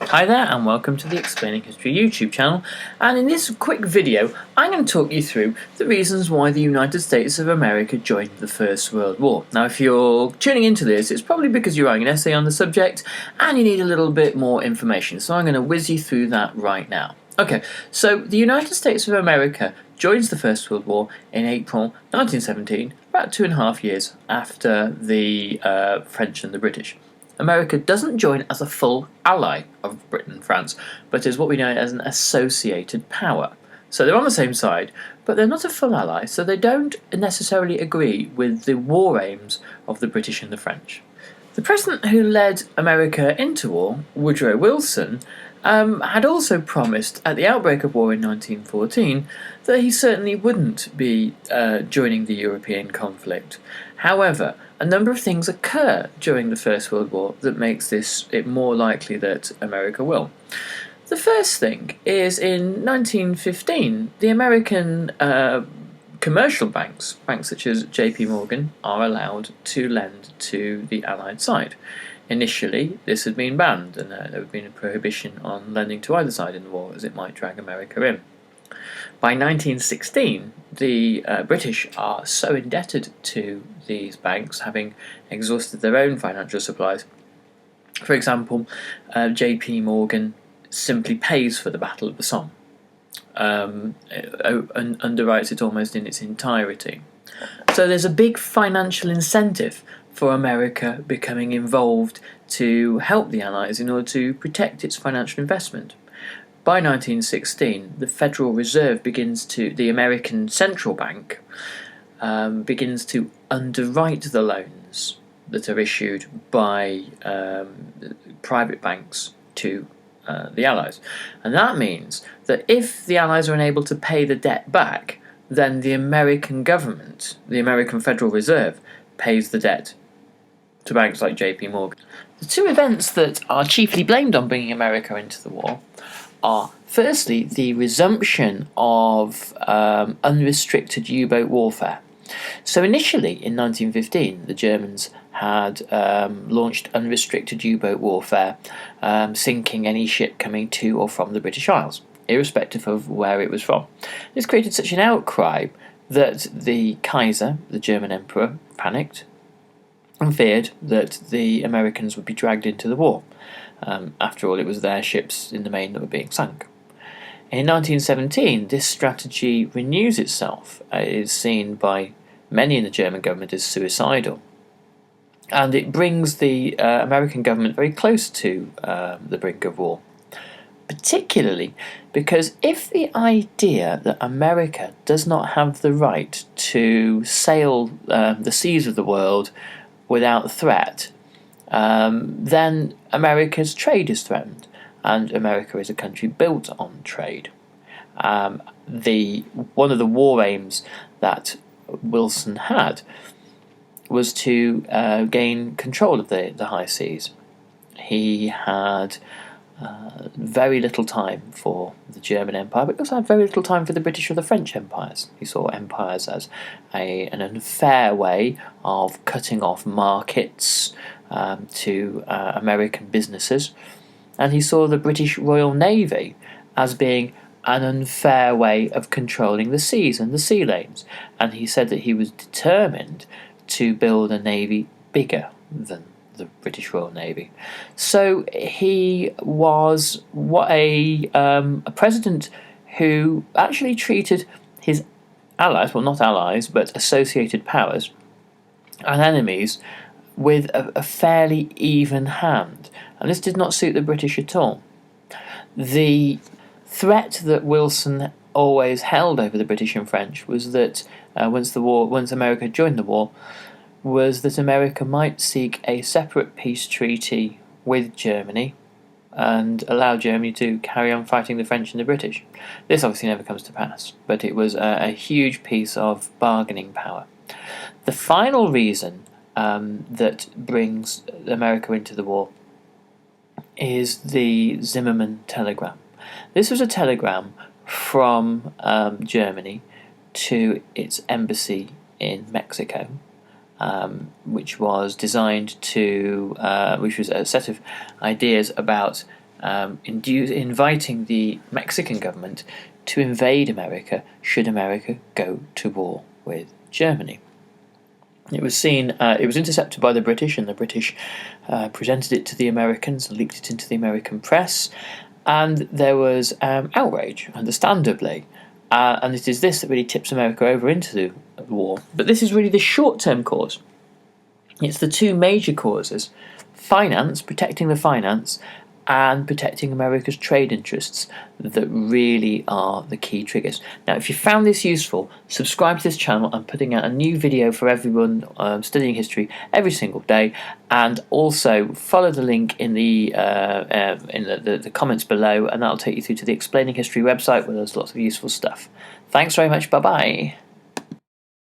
Hi there and welcome to the Explaining History YouTube channel, and in this quick video I'm going to talk you through the reasons why the United States of America joined the First World War. Now if you're tuning into this, it's probably because you're writing an essay on the subject and you need a little bit more information, so I'm going to whiz you through that right now. Okay, so the United States of America joins the First World War in April 1917, about 2.5 years after the French and the British. America doesn't join as a full ally of Britain and France, but is what we know as an associated power. So they're on the same side, but they're not a full ally, so they don't necessarily agree with the war aims of the British and the French. The president who led America into war, Woodrow Wilson, had also promised at the outbreak of war in 1914 that he certainly wouldn't be joining the European conflict. However, a number of things occur during the First World War that makes it more likely that America will. The first thing is in 1915, the American commercial banks such as JP Morgan, are allowed to lend to the Allied side. Initially, this had been banned, and there had been a prohibition on lending to either side in the war, as it might drag America in. By 1916, the British are so indebted to these banks, having exhausted their own financial supplies. For example, JP Morgan simply pays for the Battle of the Somme, and underwrites it almost in its entirety. So there's a big financial incentive for America becoming involved to help the Allies in order to protect its financial investment. By 1916, the Federal Reserve the American Central Bank, begins to underwrite the loans that are issued by private banks to the Allies. And that means that if the Allies are unable to pay the debt back, then the American government, the American Federal Reserve, pays the debt to banks like JP Morgan. The two events that are chiefly blamed on bringing America into the war are, firstly, the resumption of unrestricted U-boat warfare. So initially, in 1915, the Germans had launched unrestricted U-boat warfare, sinking any ship coming to or from the British Isles, irrespective of where it was from. This created such an outcry that the Kaiser, the German emperor, panicked and feared that the Americans would be dragged into the war. After all, it was their ships in the main that were being sunk. In 1917, this strategy renews itself. It is seen by many in the German government as suicidal, and it brings the American government very close to the brink of war, particularly because if the idea that America does not have the right to sail the seas of the world without threat, then America's trade is threatened, and America is a country built on trade. One of the war aims that Wilson had was to gain control of the high seas. He had very little time for the German Empire, but he also had very little time for the British or the French empires. He saw empires as an unfair way of cutting off markets to American businesses, and he saw the British Royal Navy as being an unfair way of controlling the seas and the sea lanes, and he said that he was determined to build a navy bigger than the British Royal Navy. So he was a president who actually treated his allies, well, not allies, but associated powers and enemies, with a fairly even hand, and this did not suit the British at all. The threat that Wilson always held over the British and French was that once America joined the war, was that America might seek a separate peace treaty with Germany and allow Germany to carry on fighting the French and the British. This obviously never comes to pass, but it was a huge piece of bargaining power. The final reason that brings America into the war is the Zimmermann telegram. This was a telegram from Germany to its embassy in Mexico, which was designed to, which was a set of ideas about inviting the Mexican government to invade America should America go to war with Germany. It was intercepted by the British, and the British presented it to the Americans and leaked it into the American press, and there was outrage, understandably. And it is this that really tips America over into the war. But this is really the short-term cause. It's the two major causes: finance, protecting the finance, and protecting America's trade interests, that really are the key triggers. Now, if you found this useful, subscribe to this channel. I'm putting out a new video for everyone studying history every single day, and also follow the link in the comments below, and that'll take you through to the Explaining History website, where there's lots of useful stuff. Thanks very much. Bye bye.